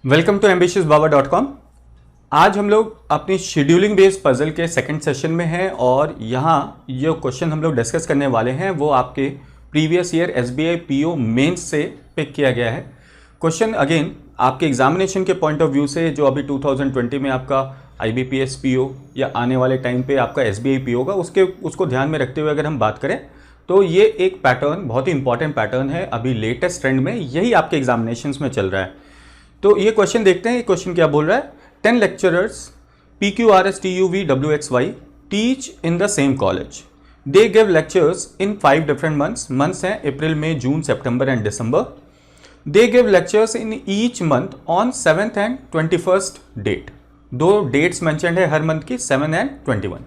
Welcome to ambitiousbaba.com। आज हम लोग अपनी शेड्यूलिंग बेस्ड पजल के सेकंड सेशन में हैं और यहाँ जो क्वेश्चन हम लोग डिस्कस करने वाले हैं वो आपके previous year SBI PO mains से पिक किया गया है। क्वेश्चन अगेन आपके एग्जामिनेशन के पॉइंट ऑफ व्यू से जो अभी 2020 में आपका IBPS PO या आने वाले टाइम पे आपका SBI PO होगा उसको ध्यान में रखते हुए अगर हम बात करें तो ये एक पैटर्न बहुत ही इंपॉर्टेंट पैटर्न है। अभी लेटेस्ट ट्रेंड में यही आपके एग्जामिनेशंस में चल रहा है। तो ये क्वेश्चन देखते हैं, ये क्वेश्चन क्या बोल रहा है। 10 lecturers PQRSTUVWXY teach in the same college. They give lectures in 5 different months हैं April, May, June, September and December. They give lectures in each month on 7th and 21st date. 2 dates mentioned है हर month की, 7 and 21।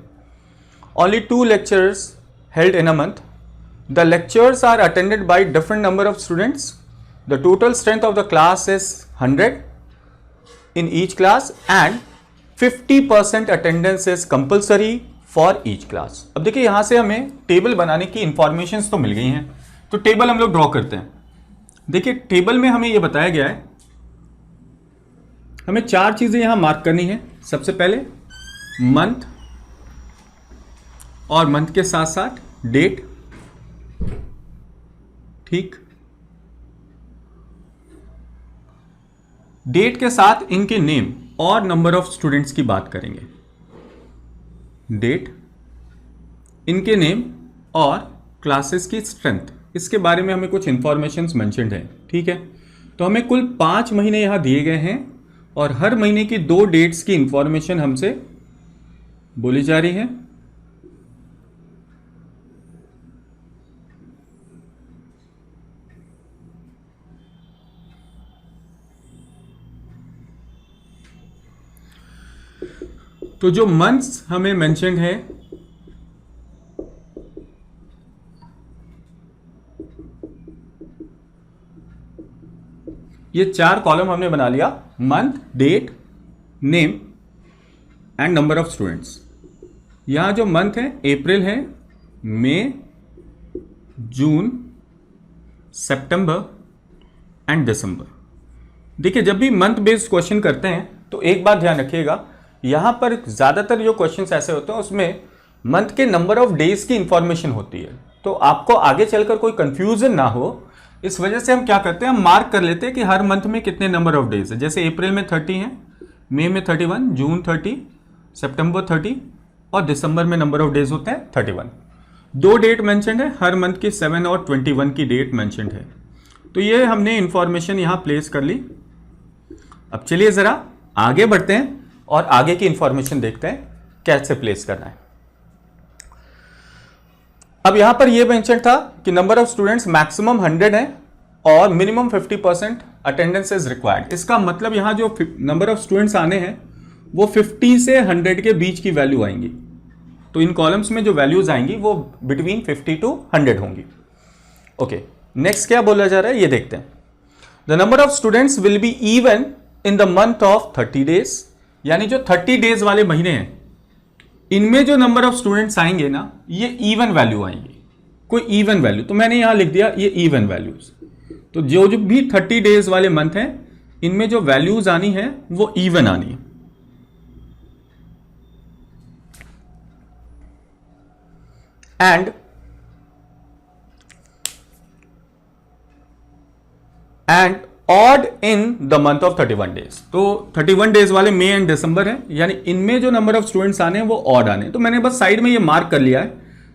Only 2 lectures held in a month. The lectures are attended by different number of students. The total strength of the class is 100 in each class and 50% attendance is compulsory for each class। अब देखिए यहां से हमें table बनाने की informations तो मिल गई हैं, तो टेबल हम लोग ड्रॉ करते हैं। देखिए टेबल में हमें यह बताया गया है, हमें 4 चीजें यहां मार्क करनी है। सबसे पहले मंथ और मंथ के साथ साथ डेट, ठीक। डेट के साथ इनके नेम और नंबर ऑफ स्टूडेंट्स की बात करेंगे। डेट, इनके नेम और क्लासेस की स्ट्रेंथ, इसके बारे में हमें कुछ इंफॉर्मेशंस मेंशन्ड है, ठीक है। तो हमें कुल 5 महीने यहां दिए गए हैं और हर महीने की 2 डेट्स की इंफॉर्मेशन हमसे बोली जा रही है। तो जो मंथ्स हमें मेंशन्ड है, ये 4 कॉलम हमने बना लिया, month, date, name and number of students. यहां जो मंथ है अप्रैल है, मई, जून, सितंबर एंड दिसंबर। देखिए जब भी मंथ बेस्ड क्वेश्चन करते हैं तो एक बात ध्यान रखिएगा, यहां पर ज्यादातर जो क्वेश्चंस ऐसे होते हैं उसमें मंथ के नंबर ऑफ डेज की इंफॉर्मेशन होती है, तो आपको आगे चलकर कोई कंफ्यूजन ना हो इस वजह से हम क्या करते हैं, हम मार्क कर लेते हैं कि हर मंथ में कितने नंबर ऑफ डेज है। जैसे अप्रैल में 30 है, मई में 31, जून 30, सितंबर 30 और दिसंबर में नंबर ऑफ डेज होते हैं 31। 2 डेट मेंशन्ड है, हर मंथ की 7 और 21 की डेट मेंशन्ड है। तो ये हमने इंफॉर्मेशन यहां प्लेस कर ली। अब चलिए जरा आगे बढ़ते हैं और आगे की इंफॉर्मेशन देखते हैं कैसे प्लेस करना है। अब यहां पर यह मेंशन था कि नंबर ऑफ स्टूडेंट्स मैक्सिमम 100 है और मिनिमम 50% अटेंडेंस इज रिक्वायर्ड। इसका मतलब यहां जो नंबर ऑफ स्टूडेंट्स आने हैं वो 50 से 100 के बीच की वैल्यू आएंगी। तो इन कॉलम्स में जो वैल्यूज आएंगी वो बिटवीन 50 to 100 होंगी। ओके, नेक्स्ट क्या बोला जा रहा है ये देखते हैं। The number of students will be even in the month of 30 days, यानी जो 30 डेज वाले महीने हैं इनमें जो नंबर ऑफ स्टूडेंट्स आएंगे ना, ये इवन वैल्यू आएंगे, कोई इवन वैल्यू। तो मैंने यहां लिख दिया ये इवन वैल्यूज। तो जो भी 30 डेज वाले मंथ हैं इनमें जो वैल्यूज आनी है वो इवन आनी है। And odd in the month of 31 days. तो 31 डेज वाले मई एंड दिसंबर है, यानी इनमें जो नंबर ऑफ स्टूडेंट्स आने हैं वो ऑड आने हैं। तो मैंने बस साइड में ये मार्क कर लिया है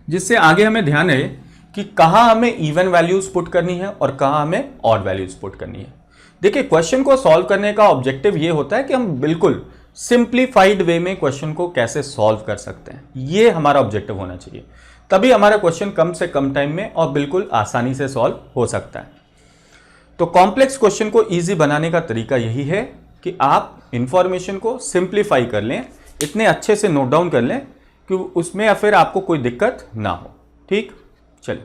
जिससे आगे हमें ध्यान रहे कि कहां हमें इवन वैल्यूज पुट करनी है और कहां हमें ऑड वैल्यूज पुट करनी है। देखिए क्वेश्चन को सॉल्व करने का ऑब्जेक्टिव ये होता है कि हम बिल्कुल सिंप्लीफाइड वे में क्वेश्चन को कैसे सॉल्व कर सकते हैं, ये हमारा ऑब्जेक्टिव होना चाहिए। तभी हमारा क्वेश्चन कम से कम टाइम में और बिल्कुल आसानी से सॉल्व हो सकता है। तो कॉम्प्लेक्स क्वेश्चन को इजी बनाने का तरीका यही है कि आप इंफॉर्मेशन को सिंप्लीफाई कर लें, इतने अच्छे से नोट डाउन कर लें कि उसमें या फिर आपको कोई दिक्कत ना हो, ठीक। चलिए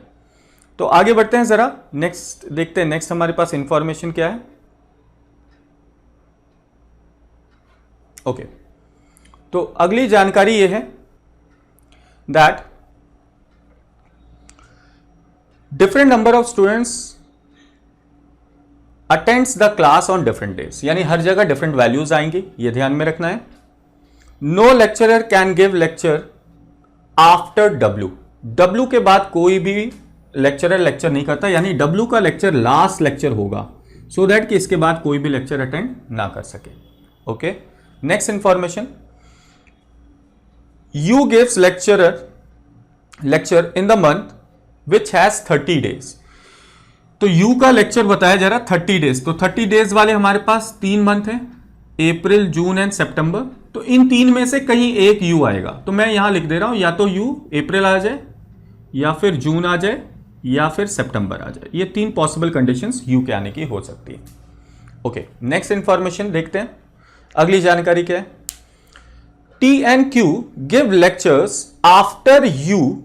तो आगे बढ़ते हैं, जरा नेक्स्ट देखते हैं। नेक्स्ट हमारे पास इंफॉर्मेशन क्या है। ओके, तो अगली जानकारी यह है that different number of students attends the class on different days, यानी हर जगह डिफरेंट वैल्यूज आएंगी, ये ध्यान में रखना है। No lecturer can give lecture after W, W के बाद कोई भी लेक्चरर लेक्चर नहीं करता, यानी डब्ल्यू का लेक्चर लास्ट लेक्चर होगा, सो दैट कि इसके बाद कोई भी लेक्चर अटेंड ना कर सके। Okay, next information, you gives lecture in the month which has 30 days. तो यू का लेक्चर बताया जा रहा 30 डेज, तो 30 डेज वाले हमारे पास 3 मंथ हैं, अप्रैल, जून एंड सितंबर। तो इन 3 में से कहीं एक यू आएगा, तो मैं यहां लिख दे रहा हूं, या तो यू अप्रैल आ जाए, या फिर जून आ जाए, या फिर सितंबर आ जाए। ये 3 पॉसिबल कंडीशंस यू के आने की हो सकती है। ओके, नेक्स्ट इंफॉर्मेशन देखते हैं, अगली जानकारी क्या है। T and Q give lectures after you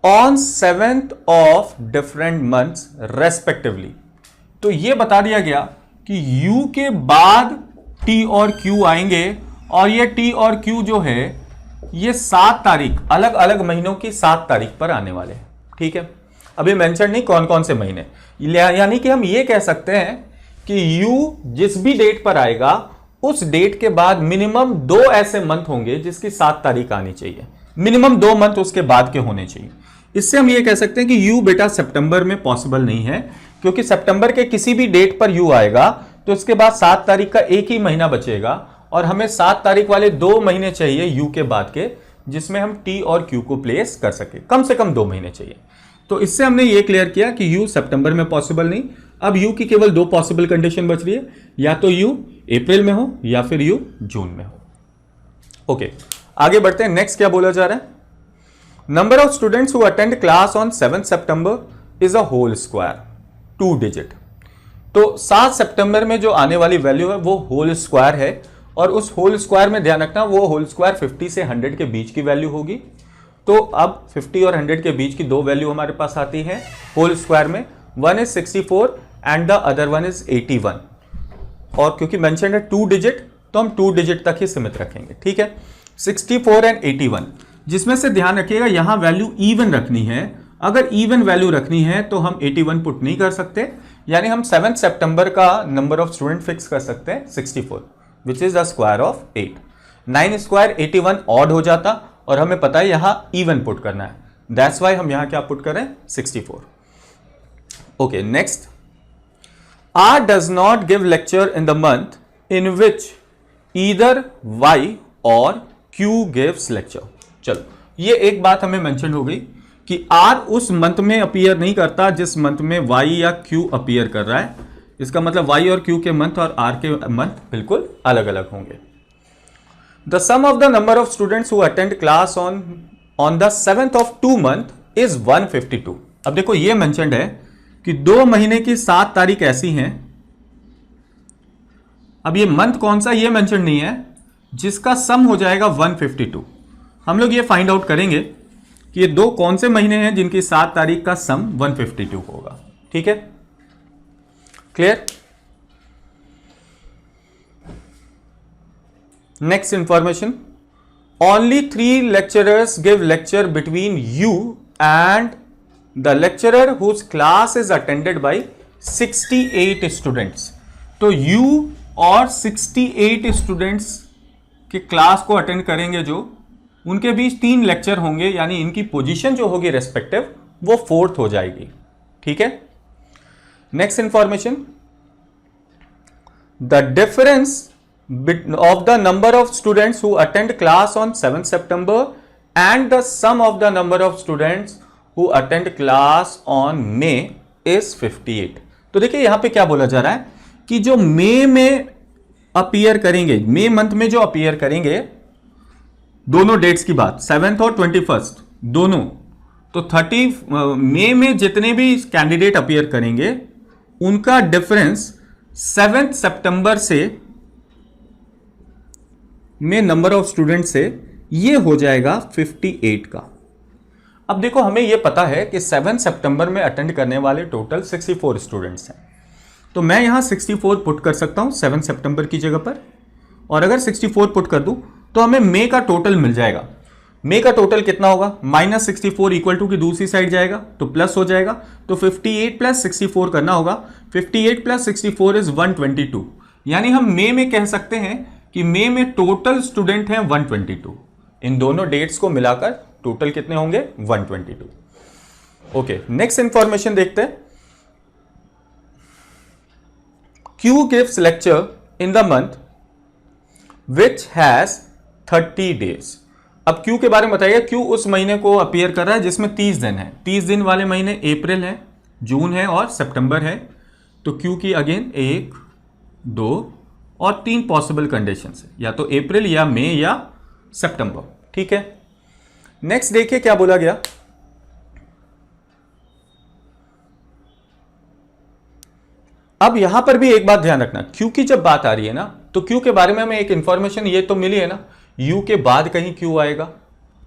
on 7th of different months respectively. तो ये बता दिया गया कि यू के बाद टी और क्यू आएंगे, और ये टी और क्यू जो है ये 7 तारीख, अलग अलग महीनों की 7 तारीख पर आने वाले हैं। ठीक है, अभी मेंशन नहीं कौन कौन से महीने, यानी कि हम ये कह सकते हैं कि यू जिस भी डेट पर आएगा उस डेट के बाद मिनिमम 2 ऐसे मंथ होंगे जिसकी 7 तारीख आनी चाहिए, मिनिमम 2 मंथ उसके बाद के होने चाहिए। इससे हम ये कह सकते हैं कि यू बेटा सितंबर में पॉसिबल नहीं है, क्योंकि सितंबर के किसी भी डेट पर यू आएगा तो उसके बाद 7 तारीख का एक ही महीना बचेगा, और हमें 7 तारीख वाले 2 महीने चाहिए यू के बाद के, जिसमें हम टी और क्यू को प्लेस कर सके, कम से कम 2 महीने चाहिए। तो इससे हमने ये क्लियर किया कि यू सितंबर में पॉसिबल नहीं। अब यू की केवल 2 पॉसिबल कंडीशन बच रही है, या तो यू अप्रैल में हो या फिर यू जून में हो। ओके, आगे बढ़ते हैं। नेक्स्ट क्या बोला जा रहा है, number of students who attend class on 7 September is a whole square 2 digit. तो 7 सितंबर में जो आने वाली वैल्यू है वो होल स्क्वायर है, और उस होल स्क्वायर में ध्यान रखना वो होल स्क्वायर 50 से 100 के बीच की वैल्यू होगी। तो अब 50 और 100 के बीच की 2 वैल्यू हमारे पास आती है होल स्क्वायर में, one is 64 and the other one is 81, और क्योंकि मेंशन है 2 डिजिट तो हम 2 डिजिट तक ही सीमित रखेंगे। ठीक है, 64 एंड 81, जिसमें से ध्यान रखिएगा यहां वैल्यू इवन रखनी है। अगर इवन वैल्यू रखनी है तो हम 81 पुट नहीं कर सकते, यानी हम 7 सितंबर का नंबर ऑफ स्टूडेंट फिक्स कर सकते हैं 64, which is the square of 8। 9 square 81 odd हो जाता, और हमें पता है यहां इवन पुट करना है, दैट्स वाई हम यहां क्या पुट करें 64। Okay, next, R does not give lecture in the month in which either Y और क्यू गिव्स लेक्चर। चलो, ये एक बात हमें मेंशन हो गई कि आर उस मंथ में अपीयर नहीं करता जिस मंथ में वाई या क्यू अपीयर कर रहा है। इसका मतलब वाई और क्यू के मंथ और आर के मंथ बिल्कुल अलग अलग होंगे। The sum of the number of students who attend class on the 7th of 2 month is 152। अब देखो ये मेंशन्ड है कि 2 महीने की 7 तारीख ऐसी हैं, अब ये मंथ कौन सा ये मेंशन नहीं है, जिसका सम हो जाएगा 152। हम लोग ये फाइंड आउट करेंगे कि ये 2 कौन से महीने हैं जिनकी 7 तारीख का सम 152 होगा। ठीक है, clear. Next information, only 3 lecturers give lecture between U and the lecturer whose class is attended by 68 students. तो यू और 68 स्टूडेंट्स के क्लास को अटेंड करेंगे जो, उनके बीच 3 लेक्चर होंगे, यानी इनकी पोजीशन जो होगी रेस्पेक्टिव वो 4th हो जाएगी। ठीक है, next information, the difference of the number of students who attend class on 7th September and the sum of the number of students who attend class on May is 58। तो देखिए यहां पे क्या बोला जा रहा है कि जो मई में अपीयर करेंगे, मई मंथ में जो अपीयर करेंगे, दोनों डेट्स की बात 7th और 21st दोनों, तो 30 मई में जितने भी कैंडिडेट अपीयर करेंगे उनका डिफरेंस 7th सितंबर से में नंबर ऑफ स्टूडेंट से ये हो जाएगा 58 का। अब देखो हमें ये पता है कि 7 सितंबर में अटेंड करने वाले टोटल 64 स्टूडेंट्स हैं, तो मैं यहां 64 पुट कर सकता हूं 7 सितंबर की जगह पर, और अगर 64 पुट कर दूं तो हमें मई का टोटल मिल जाएगा। मे का टोटल कितना होगा, -64 इक्वल टू की दूसरी साइड जाएगा तो प्लस हो जाएगा, तो 58 + 64 करना होगा। 58 + 64 इज 122, यानी हम मे में कह सकते हैं कि मे में टोटल स्टूडेंट हैं 122। इन दोनों डेट्स को मिलाकर टोटल कितने होंगे, 122। ओके, नेक्स्ट इंफॉर्मेशन देखते हैं। Q gives lecture in the month which has 30 days। अब Q के बारे में बताइए। Q उस महीने को अपीयर कर रहा है जिसमें 30 दिन है। 30 दिन वाले महीने अप्रैल है, जून है और सितंबर है। तो Q की अगेन 1, 2 और 3 पॉसिबल कंडीशंस है, या तो अप्रैल या मई या सितंबर। ठीक है, नेक्स्ट देखिए क्या बोला गया। अब यहां पर भी एक बात ध्यान रखना, क्यू की जब बात आ रही है ना, तो क्यू के बारे में हमें एक इंफॉर्मेशन ये तो मिली है ना, यू के बाद कहीं क्यू आएगा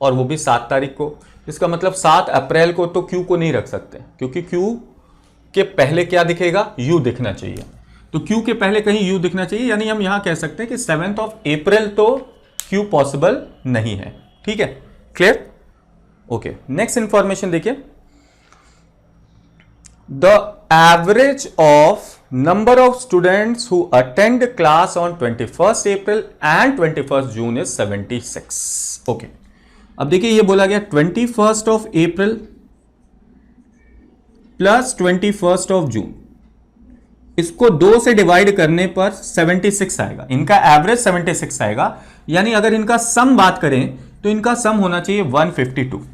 और वो भी 7 तारीख को। इसका मतलब 7 अप्रैल को तो क्यू को नहीं रख सकते, क्योंकि क्यू के पहले क्या दिखेगा, यू दिखना चाहिए। तो क्यू के पहले कहीं यू दिखना चाहिए, यानी हम यहां कह सकते हैं कि 7 अप्रैल तो क्यू पॉसिबल नहीं है। ठीक है, क्लियर। ओके, नेक्स्ट इंफॉर्मेशन देखिए। The average of number of students who attend class on 21st April and 21st June is 76. Okay. अब देखिए ये बोला गया 21st of April plus 21st of June, इसको 2 से डिवाइड करने पर 76 आएगा। इनका एवरेज 76 आएगा, यानी अगर इनका सम बात करें तो इनका सम होना चाहिए 152।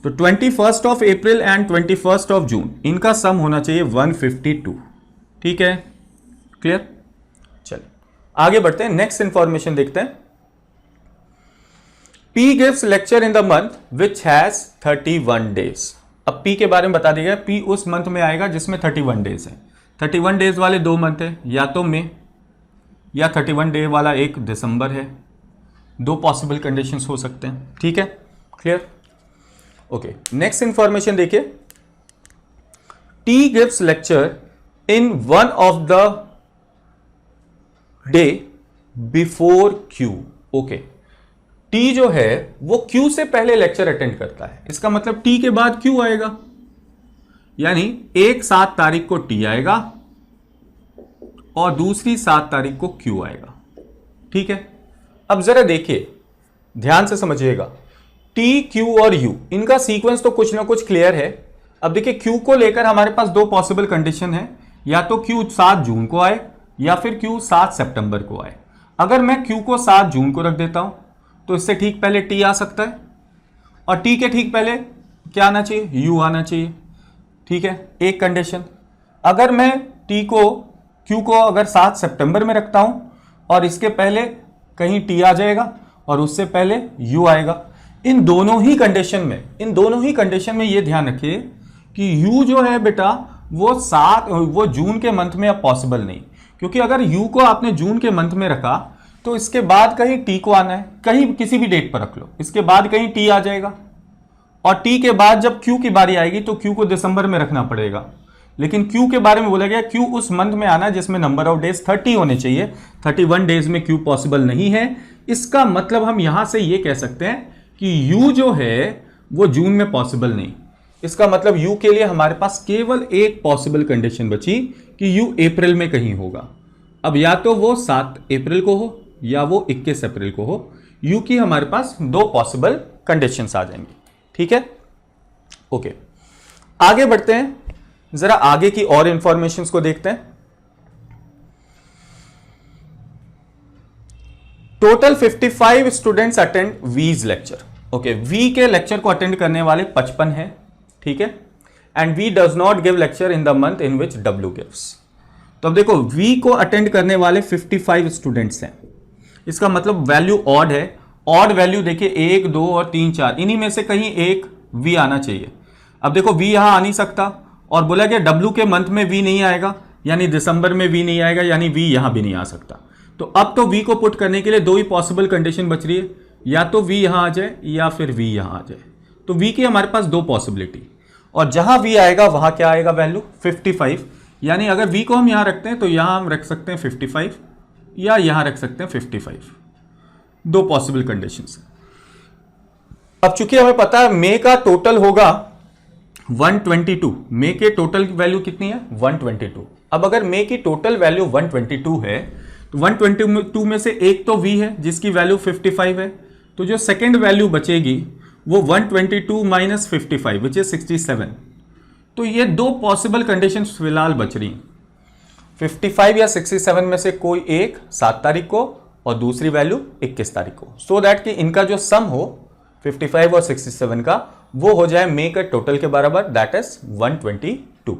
तो 21st of April and 21st of June इनका सम होना चाहिए 152। ठीक है, क्लियर। चलिए आगे बढ़ते हैं, नेक्स्ट इंफॉर्मेशन देखते हैं। P gives lecture in the month which has 31 days। अब P के बारे में बता दिया गया, P उस मंथ में आएगा जिसमें 31 डेज है। 31 डेज वाले 2 मंथ है, या तो मई या 31 डे वाला एक दिसंबर है। 2 पॉसिबल कंडीशंस हो सकते हैं। ठीक है, क्लियर। ओके, नेक्स्ट इंफॉर्मेशन देखिए। T gives lecture in one of the day before Q। Okay, T जो है वो Q से पहले लेक्चर अटेंड करता है। इसका मतलब T के बाद Q आएगा, यानी एक 7 तारीख को T आएगा और दूसरी 7 तारीख को Q आएगा। ठीक है, अब जरा देखिए, ध्यान से समझिएगा। T, Q और U इनका सीक्वेंस तो कुछ ना कुछ क्लियर है। अब देखिए Q को लेकर हमारे पास 2 पॉसिबल कंडीशन है, या तो Q 7 जून को आए या फिर Q 7 सितंबर को आए। अगर मैं Q को 7 जून को रख देता हूं तो इससे ठीक पहले T आ सकता है, और T के ठीक पहले क्या आना चाहिए, U आना चाहिए। ठीक है, एक कंडीशन। अगर मैं Q को अगर 7 सितंबर में रखता हूं और इसके पहले कहीं T आ जाएगा और उससे पहले U आएगा। इन दोनों ही कंडीशन में ये ध्यान रखिए कि U जो है बेटा वो जून के मंथ में अब पॉसिबल नहीं, क्योंकि अगर U को आपने जून के मंथ में रखा तो इसके बाद कहीं T को आना है, कहीं किसी भी डेट पर रख लो, इसके बाद कहीं T आ जाएगा, और T के बाद जब Q की बारी आएगी तो Q को दिसंबर में रखना पड़ेगा। लेकिन Q के बारे में बोला गया, Q उस मंथ में आना जिसमें नंबर ऑफ डेज 30 होने चाहिए। 31 डेज में Q पॉसिबल नहीं है। इसका मतलब हम यहां से ये कह सकते हैं कि U जो है वो जून में पॉसिबल नहीं। इसका मतलब U के लिए हमारे पास केवल एक पॉसिबल कंडीशन बची कि U अप्रैल में कहीं होगा। अब या तो वो 7 अप्रैल को हो या वो 21 अप्रैल को हो। U की हमारे पास 2 पॉसिबल कंडीशंस आ जाएंगी। ठीक है, ओके, आगे बढ़ते हैं, जरा आगे की और इंफॉर्मेशंस को देखते हैं। Total 55 students attend V's lecture. Okay, V के लेक्चर को अटेंड करने वाले 55 हैं। ठीक है, and V does not give lecture in the month in which W gives. तो अब देखो, वी को अटेंड करने वाले 55 स्टूडेंट्स हैं। इसका मतलब वैल्यू ऑड है। ऑड वैल्यू देखिए 1, 2 और 3, 4, इन्हीं में से कहीं एक वी आना चाहिए। अब देखो वी यहां आ नहीं सकता, और बोला गया डब्ल्यू के मंथ में वी नहीं आएगा, यानी दिसंबर में वी नहीं आएगा, यानी वी यहां भी नहीं आ सकता। तो अब तो वी को पुट करने के लिए 2 ही पॉसिबल कंडीशन बच रही है, या तो वी यहां आ जाए या फिर वी यहां आ जाए। तो वी की हमारे पास 2 पॉसिबिलिटी, और जहां वी आएगा वहां क्या आएगा वैल्यू 55। यानी अगर वी को हम यहां रखते हैं तो यहां हम रख सकते हैं 55 या यहां रख सकते हैं 55। 2 पॉसिबल कंडीशंस। अब चूंकि हमें पता है मे का टोटल होगा 122, मे के टोटल की वैल्यू कितनी है 122। अब अगर मे की टोटल वैल्यू 122 है तो 122 में से एक तो v है जिसकी वैल्यू 55 है, तो जो सेकेंड वैल्यू बचेगी वो 122 माइनस 55 विच इज 67। तो ये दो पॉसिबल कंडीशन फिलहाल बच रही, 55 या 67 में से कोई एक 7 तारीख को और दूसरी वैल्यू 21 तारीख को, सो दैट कि इनका जो सम हो 55 और 67 का वो हो जाए मे के टोटल के बराबर, दैट इज 122।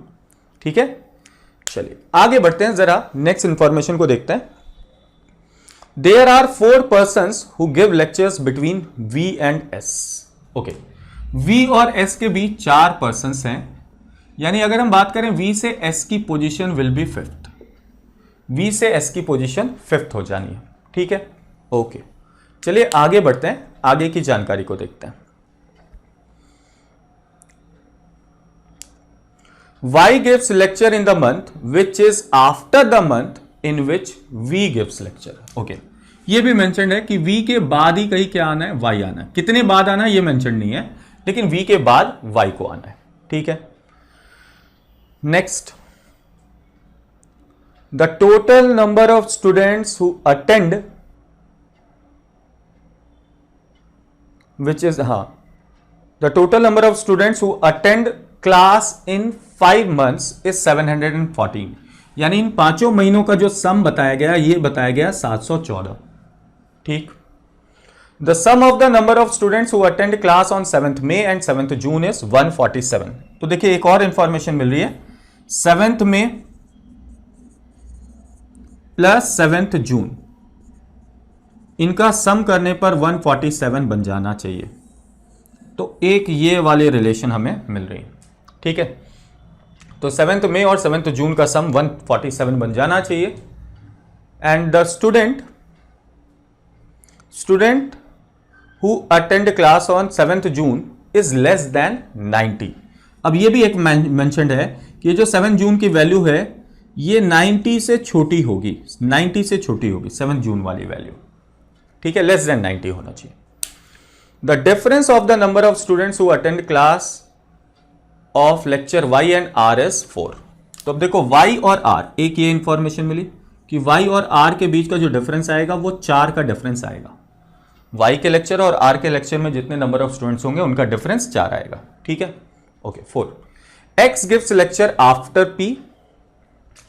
ठीक है, चलिए आगे बढ़ते हैं, जरा नेक्स्ट इंफॉर्मेशन को देखते हैं। There are 4 persons who give lectures between V and S। Okay, V और S के बीच 4 persons हैं, यानी अगर हम बात करें V से S की position will be 5th, V से S की पोजीशन 5th हो जानी है। ठीक है, ओके, चलिए आगे बढ़ते हैं, आगे की जानकारी को देखते हैं। Y gives lecture in the month which is after the month in which V gives lecture। Okay, ये भी मेंशन है कि V के बाद ही कहीं क्या आना है, Y आना है। कितने बाद आना है ये मेंशन नहीं है, लेकिन V के बाद Y को आना है। ठीक है, next, the total number of students who attend which is, the total number of students who attend class in 5 months is 714, यानी इन 5 महीनों का जो सम बताया गया ये बताया गया 714। ठीक, the sum of the number of students who attend class on 7th May and 7th June is 147। तो देखिए एक और इंफॉर्मेशन मिल रही है, 7th May plus 7th June, इनका सम करने पर 147 बन जाना चाहिए। तो एक ये वाले रिलेशन हमें मिल रही है। ठीक है, तो 7th May और 7th June का सम 147 बन जाना चाहिए। And the student who attend class on 7th June is less than 90। अब ये भी एक मेंशन्ड है कि ये जो 7 जून की वैल्यू है ये 90 से छोटी होगी, 90 से छोटी होगी 7 जून वाली वैल्यू। ठीक है, लेस देन 90 होना चाहिए। The difference of the number of students who attend class of lecture Y and R is 4। तो अब देखो Y और R, एक ये इंफॉर्मेशन मिली कि Y और R के बीच का जो डिफरेंस आएगा वो 4 का डिफरेंस आएगा। Y के लेक्चर और R के लेक्चर में जितने नंबर ऑफ स्टूडेंट्स होंगे उनका डिफरेंस 4 आएगा। ठीक है, okay, 4। X gives lecture after P,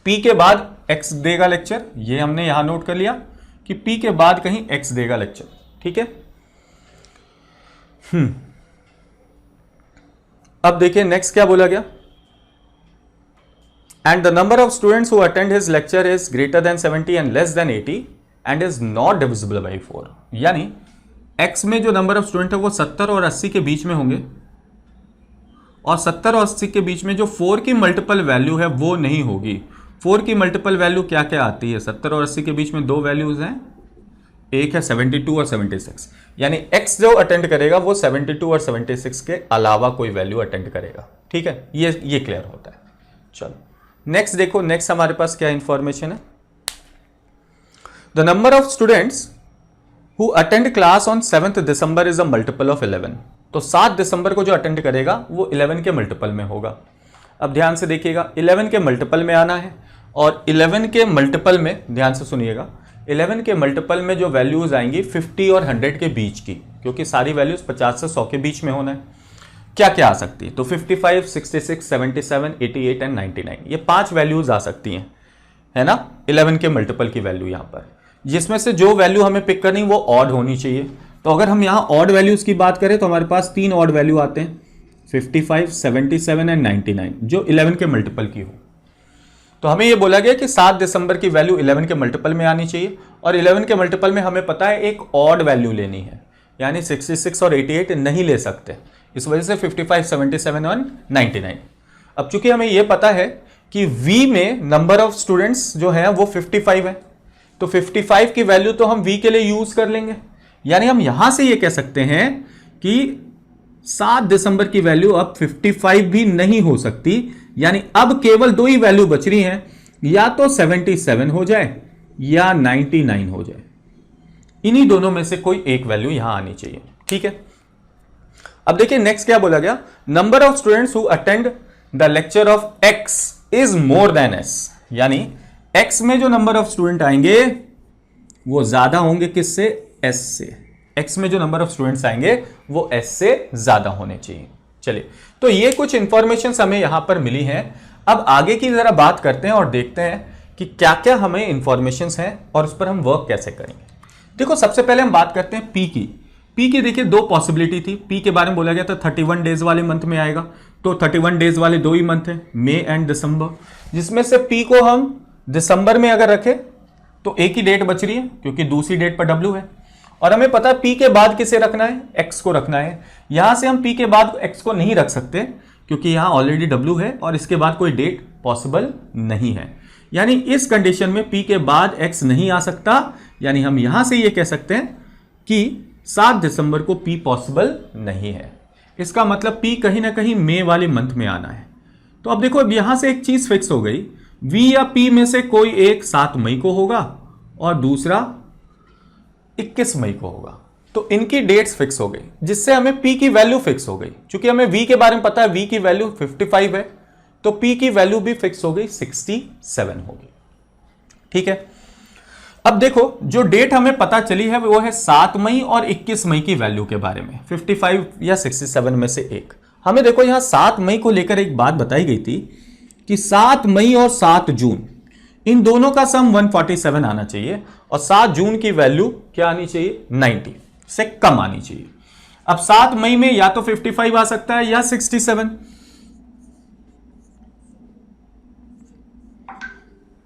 P के बाद X देगा लेक्चर, ये हमने यहां नोट कर लिया कि P के बाद कहीं X देगा लेक्चर। ठीक है, अब देखिए नेक्स्ट क्या बोला गया, and the number of students who attend his lecture is greater than 70 and less than 80 and is not divisible by 4। यानी X में जो नंबर ऑफ स्टूडेंट है वो 70 और 80 के बीच में होंगे, और 70 और 80 के बीच में जो 4 की मल्टीपल वैल्यू है वो नहीं होगी। 4 की मल्टीपल वैल्यू क्या क्या आती है, 70 और 80 के बीच में 2 वैल्यूज हैं, एक है 72 और 76, यानी X जो अटेंड करेगा वो 72 और 76 के अलावा कोई वैल्यू अटेंड करेगा। ठीक है, ये क्लियर होता है। चलो नेक्स्ट देखो, नेक्स्ट हमारे पास क्या इंफॉर्मेशन है, the number of students who attend class on 7th December is a multiple of 11। तो 7 दिसंबर को जो अटेंड करेगा वो 11 के मल्टीपल में होगा। अब ध्यान से देखिएगा, 11 के मल्टीपल में आना है, और 11 के मल्टीपल में ध्यान से सुनिएगा, 11 के मल्टीपल में जो वैल्यूज आएंगी 50 और 100 के बीच की, क्योंकि सारी वैल्यूज 50 से 100 के बीच में होना है। क्या क्या आ सकती है, तो 55, 66, 77, 88 एंड 99, ये 5 वैल्यूज आ सकती हैं, है ना, 11 के मल्टीपल की वैल्यू यहाँ पर, जिसमें से जो वैल्यू हमें पिक करनी वो ऑड होनी चाहिए। तो अगर हम यहाँ ऑड वैल्यूज की बात करें तो हमारे पास 3 ऑड वैल्यू आते हैं, 55, 77 एंड 99, जो 11 के मल्टीपल की हो। तो हमें ये बोला गया कि 7 दिसंबर की वैल्यू 11 के मल्टीपल में आनी चाहिए, और 11 के मल्टीपल में हमें पता है एक ऑड वैल्यू लेनी है, यानी 66 और 88 नहीं ले सकते, इस वजह से 55, 77 और 99। अब चूंकि हमें ये पता है कि V में नंबर ऑफ स्टूडेंट्स जो है वो 55 है, तो 55 की वैल्यू तो हम V के लिए यूज कर लेंगे, यानी हम यहां से ये कह सकते हैं कि 7 दिसंबर की वैल्यू अब 55 भी नहीं हो सकती, यानी अब केवल 2 ही वैल्यू बच रही हैं, या तो 77 हो जाए या 99 हो जाए, इन्हीं दोनों में से कोई एक वैल्यू यहां आनी चाहिए। ठीक है, अब देखिए नेक्स्ट क्या बोला गया, number of students who attend the lecture of x is more than S, यानी एक्स में जो नंबर ऑफ स्टूडेंट आएंगे वो ज्यादा होंगे किससे, एस से। एक्स में जो नंबर ऑफ स्टूडेंट्स आएंगे वो एस से ज्यादा होने चाहिए। चलिए, तो ये कुछ इंफॉर्मेशन हमें यहां पर मिली हैं। अब आगे की जरा बात करते हैं और देखते हैं कि क्या क्या हमें इंफॉर्मेशन है और उस पर हम वर्क कैसे करेंगे। देखो, सबसे पहले हम बात करते हैं पी की। पी की देखिए दो पॉसिबिलिटी थी। पी के बारे में बोला गया था 31 डेज वाले मंथ में आएगा, तो 31 डेज वाले दो ही मंथ है, मई एंड दिसंबर, जिसमें से पी को हम दिसंबर में अगर रखें तो एक ही डेट बच रही है क्योंकि दूसरी डेट पर डब्ल्यू है, और हमें पता है पी के बाद किसे रखना है, एक्स को रखना है। यहां से हम पी के बाद एक्स को नहीं रख सकते क्योंकि यहां ऑलरेडी डब्ल्यू है और इसके बाद कोई डेट पॉसिबल नहीं है, यानी इस कंडीशन में पी के बाद एक्स नहीं आ सकता। यानी हम यहां से ये कह सकते हैं कि 7 दिसंबर को पी पॉसिबल नहीं है। इसका मतलब पी कहीं ना कहीं मई वाले मंथ में आना है। तो अब देखो, अब यहां से एक चीज फिक्स हो गई, वी या पी में से कोई एक 7 मई को होगा और दूसरा 21 मई को होगा। तो इनकी डेट्स फिक्स हो गई, जिससे हमें पी की वैल्यू फिक्स हो गई। क्योंकि हमें वी के बारे में पता है, वी की वैल्यू 55 है, तो पी की वैल्यू भी फिक्स हो गई, 67 होगी। ठीक है, अब देखो जो डेट हमें पता चली है वो है 7 मई और 21 मई की वैल्यू के बारे में, 55 या 67 में से एक। हमें देखो यहां 7 मई को लेकर एक बात बताई गई थी कि 7 मई और 7 जून इन दोनों का सम 147 आना चाहिए और 7 जून की वैल्यू क्या आनी चाहिए, 90 से कम आनी चाहिए। अब 7 मई में या तो 55 आ सकता है या 67,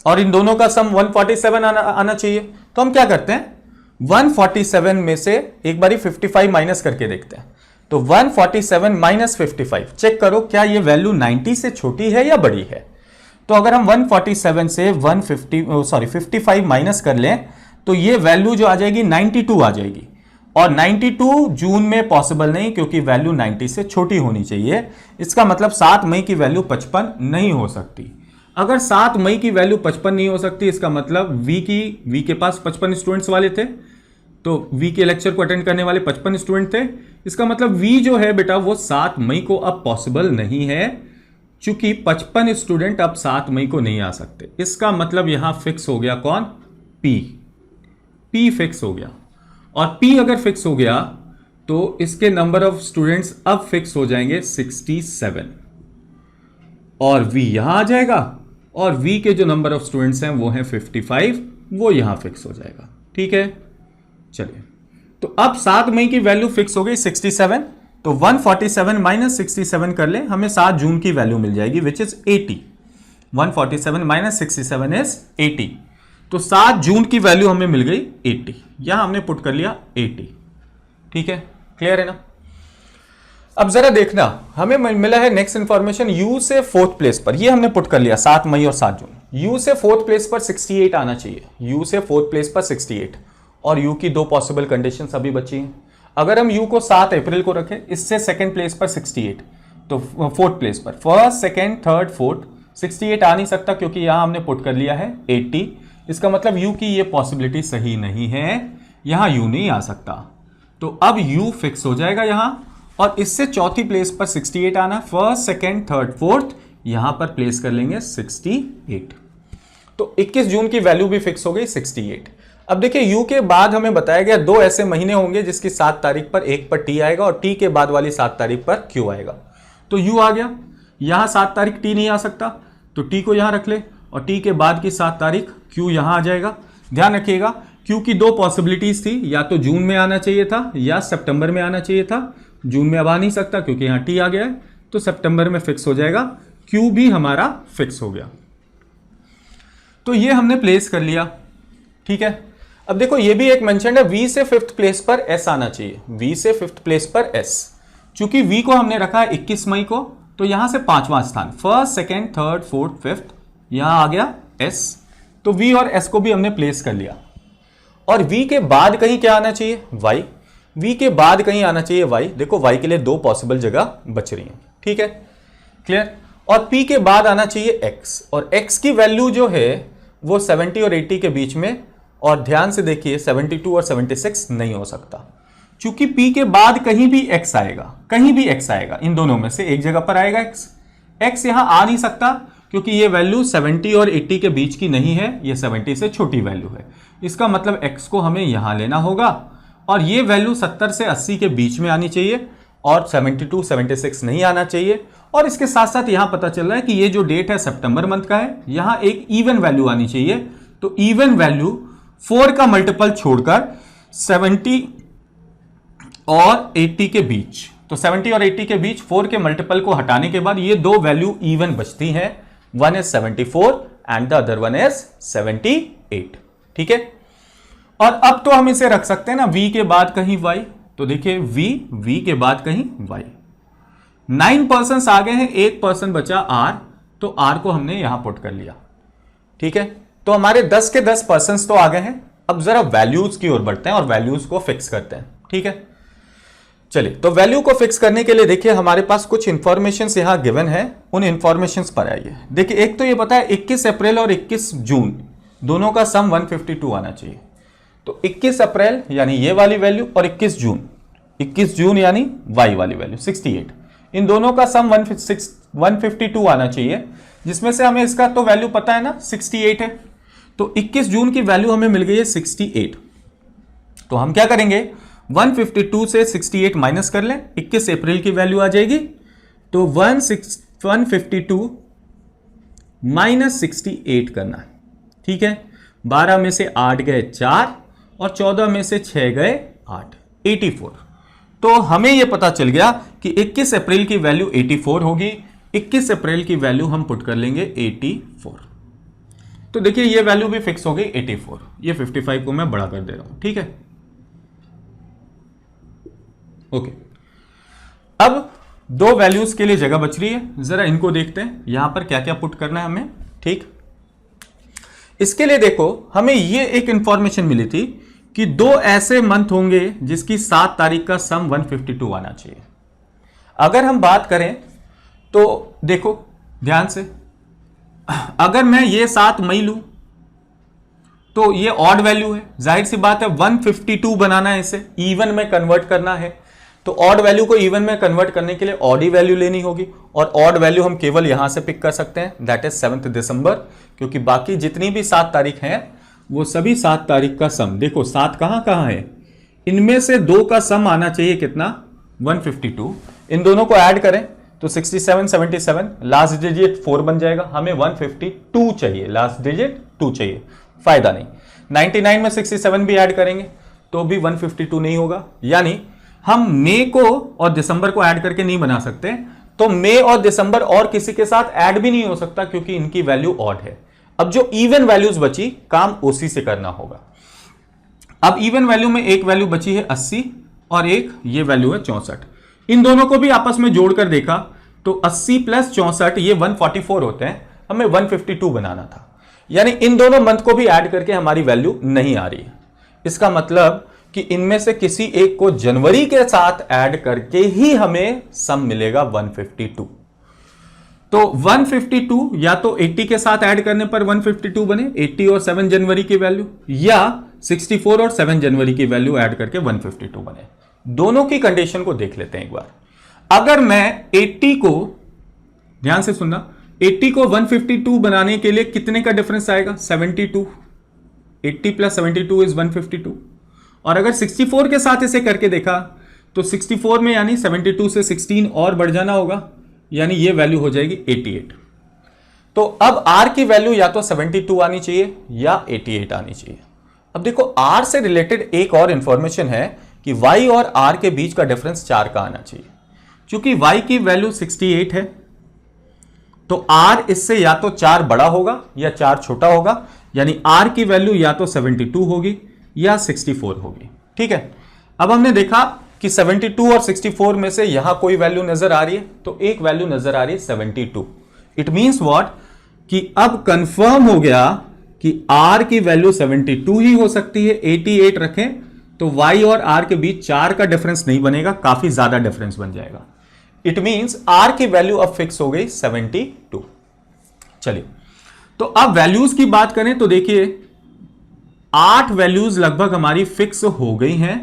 और इन दोनों का सम 147 आना चाहिए। तो हम क्या करते हैं, 147 में से एक बारी 55 माइनस करके देखते हैं। तो 147 माइनस 55, चेक करो क्या ये वैल्यू 90 से छोटी है या बड़ी है। तो अगर हम 147 से 55 माइनस कर लें तो ये वैल्यू जो आ जाएगी 92 आ जाएगी, और 92 जून में पॉसिबल नहीं क्योंकि वैल्यू 90 से छोटी होनी चाहिए। इसका मतलब 7 मई की वैल्यू 55 नहीं हो सकती। अगर 7 मई की वैल्यू 55 नहीं हो सकती, इसका मतलब वी के पास 55 स्टूडेंट्स वाले थे, तो वी के लेक्चर को अटेंड करने वाले 55 स्टूडेंट थे। इसका मतलब वी जो है बेटा वो 7 मई को अब पॉसिबल नहीं है, चूंकि 55 स्टूडेंट अब 7 मई को नहीं आ सकते। इसका मतलब यहां फिक्स हो गया कौन, पी फिक्स हो गया। और पी अगर फिक्स हो गया तो इसके नंबर ऑफ स्टूडेंट्स अब फिक्स हो जाएंगे 67, और वी यहां आ जाएगा, और वी के जो नंबर ऑफ स्टूडेंट्स हैं वो हैं 55, वो यहां फिक्स हो जाएगा। ठीक है, चलिए, तो अब 7 मई की वैल्यू फिक्स हो गई 67, तो 147 माइनस 67 कर ले, हमें 7 जून की वैल्यू मिल जाएगी विच इज 80। 147 माइनस 67 इज 80, तो 7 जून की वैल्यू हमें मिल गई 80। यहां हमने पुट कर लिया 80। ठीक है, क्लियर है ना। अब जरा देखना, हमें मिला है नेक्स्ट इंफॉर्मेशन, यू से 4th प्लेस पर, ये हमने पुट कर लिया 7 मई और 7 जून। यू से 4th प्लेस पर 68 आना चाहिए, यू से 4th प्लेस पर 68, और यू की दो पॉसिबल कंडीशंस अभी बची हैं। अगर हम यू को 7 अप्रैल को रखें, इससे 2nd प्लेस पर 68, तो 4th प्लेस पर 1st, 2nd, 3rd, 4th 68 आ नहीं सकता क्योंकि यहां हमने पुट कर लिया है 80। इसका मतलब यू की ये पॉसिबिलिटी सही नहीं है, यहां यू नहीं आ सकता। तो अब यू फिक्स हो जाएगा यहां, और इससे 4थी प्लेस पर 68 आना, 1st, 2nd, 3rd, 4th यहां पर प्लेस कर लेंगे 68। तो 21 जून की वैल्यू भी फिक्स हो गई 68। अब देखिए यू के बाद हमें बताया गया 2 ऐसे महीने होंगे जिसकी 7 तारीख पर एक पर टी आएगा और टी के बाद वाली 7 तारीख पर क्यू आएगा। तो यू आ गया, यहां 7 तारीख टी नहीं आ सकता, तो टी को यहां रख ले, और टी के बाद की 7 तारीख क्यू यहां आ जाएगा। ध्यान रखिएगा क्यू की दो पॉसिबिलिटीज थी, या तो जून में आना चाहिए था या सितंबर में आना चाहिए था। जून में अब आ नहीं सकता क्योंकि यहां टी आ गया है, तो सितंबर में फिक्स हो जाएगा। क्यू भी हमारा फिक्स हो गया, तो ये हमने प्लेस कर लिया। ठीक है, अब देखो ये भी एक मेंशन है, वी से 5th प्लेस पर एस आना चाहिए, वी से 5th प्लेस पर एस। चूंकि वी को हमने रखा है 21 मई को, तो यहां से 5वां स्थान, 1st, 2nd, 3rd, 4th, 5th यहां आ गया एस। तो वी और एस को भी हमने प्लेस कर लिया। और वी के बाद कहीं क्या आना चाहिए, वाई। वी के बाद कहीं आना चाहिए वाई। देखो वाई के लिए 2 पॉसिबल जगह बच रही हैं। ठीक है, क्लियर। और पी के बाद आना चाहिए एक्स, और एक्स की वैल्यू जो है वो 70 और 80 के बीच में, और ध्यान से देखिए 72 और 76 नहीं हो सकता। चूंकि P के बाद कहीं भी x आएगा, कहीं भी x आएगा, इन दोनों में से एक जगह पर आएगा x यहां आ नहीं सकता क्योंकि ये वैल्यू 70 और 80 के बीच की नहीं है, ये 70 से छोटी वैल्यू है। इसका मतलब x को हमें यहां लेना होगा और ये वैल्यू 70 से 80 के बीच में आनी चाहिए और 72 76 नहीं आना चाहिए। और इसके साथ साथ यहां पता चल रहा है कि ये जो डेट है सितंबर मंथ का है, यहां एक इवन वैल्यू आनी चाहिए। तो इवन वैल्यू 4 का मल्टीपल छोड़कर 70 और 80 के बीच, तो 70 और 80 के बीच 4 के मल्टीपल को हटाने के बाद ये दो वैल्यू इवन बचती हैं। One is 74 and the other one is 78। ठीक है, और अब तो हम इसे रख सकते हैं ना v के बाद कहीं y, तो देखिए v के बाद कहीं y। 9% आ गए हैं, 1% बचा r, तो r को हमने यहां पुट कर लिया। ठीक है, तो हमारे 10 के 10% तो आ गए हैं। अब जरा वैल्यूज की ओर बढ़ते हैं और वैल्यूज को फिक्स करते हैं। ठीक है, चलिए, तो वैल्यू को फिक्स करने के लिए देखिए हमारे पास कुछ इंफॉर्मेशन यहां गिवन है, उन इंफॉर्मेशन पर आइए। देखिए, एक तो ये पता है 21 अप्रैल और 21 जून दोनों का सम 152 आना चाहिए। तो 21 अप्रैल यानी ये वाली वैल्यू और 21 जून यानी y वाली वैल्यू 68, इन दोनों का सम 152 आना चाहिए, जिसमें से हमें इसका तो वैल्यू पता है ना 68 है। तो 21 जून की वैल्यू हमें मिल गई है 68। तो हम क्या करेंगे, 152 से 68 माइनस कर लें, 21 अप्रैल की वैल्यू आ जाएगी। तो 152 माइनस 68 करना है। ठीक है, 12 में से 8 गए 4 और 14 में से 6 गए 8, 84। तो हमें यह पता चल गया कि 21 अप्रैल की वैल्यू 84 होगी। 21 अप्रैल की वैल्यू हम पुट कर लेंगे 84। तो देखिए ये वैल्यू भी फिक्स हो गई 84। ये 55 को मैं बड़ा कर दे रहा हूं। ठीक है, ओके। अब दो वैल्यूज के लिए जगह बच रही है, जरा इनको देखते हैं यहां पर क्या क्या पुट करना है हमें। ठीक, इसके लिए देखो हमें ये एक इंफॉर्मेशन मिली थी कि दो ऐसे मंथ होंगे जिसकी 7 तारीख का सम 152 आना चाहिए। अगर हम बात करें तो देखो ध्यान से, अगर मैं ये 7 मई लूं तो ये ऑड वैल्यू है, जाहिर सी बात है 152 बनाना है, इसे इवन में कन्वर्ट करना है। तो ऑड वैल्यू को इवन में कन्वर्ट करने के लिए ऑड ही वैल्यू लेनी होगी, और ऑड वैल्यू हम केवल यहां से पिक कर सकते हैं, दैट इज 7 दिसंबर, क्योंकि बाकी जितनी भी 7 तारीख हैं वो सभी 7 तारीख का सम, देखो 7 कहां है, इनमें से 2 का सम आना चाहिए कितना, 152। इन दोनों को ऐड करें तो 67 77, लास्ट डिजिट 4 बन जाएगा, हमें 152 चाहिए, लास्ट डिजिट 2 चाहिए, फायदा नहीं। 99 में 67 भी ऐड करेंगे तो भी 152 नहीं होगा, यानी हम मई को और दिसंबर को ऐड करके नहीं बना सकते, तो मई और दिसंबर और किसी के साथ ऐड भी नहीं हो सकता क्योंकि इनकी वैल्यू ऑड है। अब जो इवन वैल्यूज बची, काम उसी से करना होगा। अब इवन वैल्यू में एक वैल्यू बची है 80 और एक ये वैल्यू है 64। इन दोनों को भी आपस में जोड़कर देखा तो 80 प्लस 64 ये 144 होते हैं, हमें 152 बनाना था, यानी इन दोनों मंथ को भी ऐड करके हमारी वैल्यू नहीं आ रही है। इसका मतलब कि इनमें से किसी एक को जनवरी के साथ ऐड करके ही हमें सम मिलेगा 152। तो 152 या तो 80 के साथ ऐड करने पर 152 बने, 80 और 7 जनवरी की वैल्यू, या 64 और 7 जनवरी की वैल्यू ऐड करके 152 बने। दोनों की कंडीशन को देख लेते हैं एक बार। अगर मैं 80 को, ध्यान से सुनना, 80 को 152 बनाने के लिए कितने का डिफरेंस आएगा, 72। 80 प्लस 72 इज 152। और अगर 64 के साथ इसे करके देखा तो 64 में यानी 72 से 16 और बढ़ जाना होगा, यानी ये वैल्यू हो जाएगी 88। तो अब r की वैल्यू या तो 72 आनी चाहिए या 88 आनी चाहिए। अब देखो r से रिलेटेड एक और इंफॉर्मेशन है कि y और r के बीच का डिफरेंस 4 का आना चाहिए। क्योंकि y की वैल्यू 68 है तो r इससे या तो 4 बड़ा होगा या 4 छोटा होगा, यानी r की वैल्यू या तो 72 होगी या 64 होगी। ठीक है, अब हमने देखा कि 72 और 64 में से यहां कोई वैल्यू नजर आ रही है, तो एक वैल्यू नजर आ रही है 72। इट मींस व्हाट, कि अब कंफर्म हो गया कि r की वैल्यू 72 ही हो सकती है। 88 रखें तो y और r के बीच 4 का डिफरेंस नहीं बनेगा, काफी ज्यादा डिफरेंस बन जाएगा। इट मींस r की वैल्यू अब फिक्स हो गई 72। चलिए, तो अब वैल्यूज की बात करें तो देखिए 8 वैल्यूज लगभग हमारी फिक्स हो गई हैं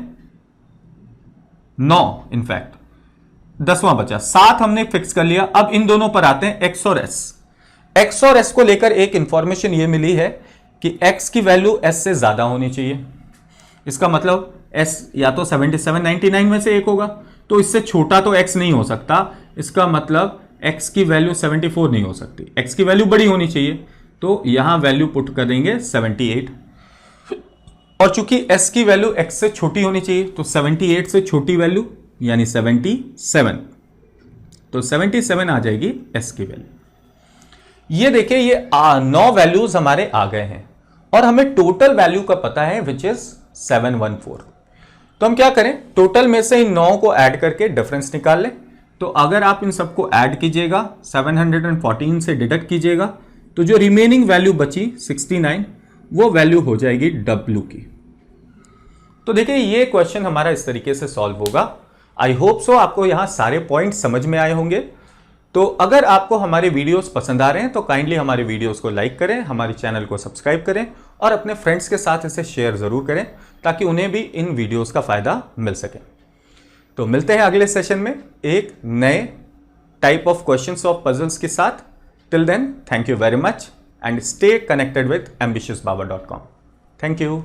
9 इनफैक्ट 10वां बचा, 7 हमने फिक्स कर लिया। अब इन दोनों पर आते हैं x और s। x और s को लेकर एक इंफॉर्मेशन ये मिली है कि x की वैल्यू s से ज्यादा होनी चाहिए। इसका मतलब s या तो 77 99 में से एक होगा, तो इससे छोटा तो x नहीं हो सकता। इसका मतलब x की वैल्यू 74 नहीं हो सकती, x की वैल्यू बड़ी होनी चाहिए। तो यहां वैल्यू पुट कर देंगे 78, और चूंकि s की वैल्यू x से छोटी होनी चाहिए तो 78 से छोटी वैल्यू यानी 77, तो 77 आ जाएगी s की वैल्यू। ये देखिए ये 9 वैल्यूज हमारे आ गए हैं और हमें टोटल वैल्यू का पता है विच इज 714। तो हम क्या करें, टोटल में से इन 9 को ऐड करके डिफरेंस निकाल लें। तो अगर आप इन सबको ऐड कीजिएगा, 714 से डिडक्ट कीजिएगा, तो जो रिमेनिंग वैल्यू बची 69, वो वैल्यू हो जाएगी W की। तो देखिए ये क्वेश्चन हमारा इस तरीके से सॉल्व होगा। आई होप सो आपको यहां सारे पॉइंट समझ में आए होंगे। तो अगर आपको हमारे वीडियोस पसंद आ रहे हैं तो काइंडली हमारे वीडियोस को लाइक करें, हमारे चैनल को सब्सक्राइब करें और अपने फ्रेंड्स के साथ इसे शेयर जरूर करें ताकि उन्हें भी इन वीडियोस का फायदा मिल सके। तो मिलते हैं अगले सेशन में एक नए type of questions of puzzles के साथ। Till then, thank you very much and stay connected with ambitiousbaba.com। Thank you.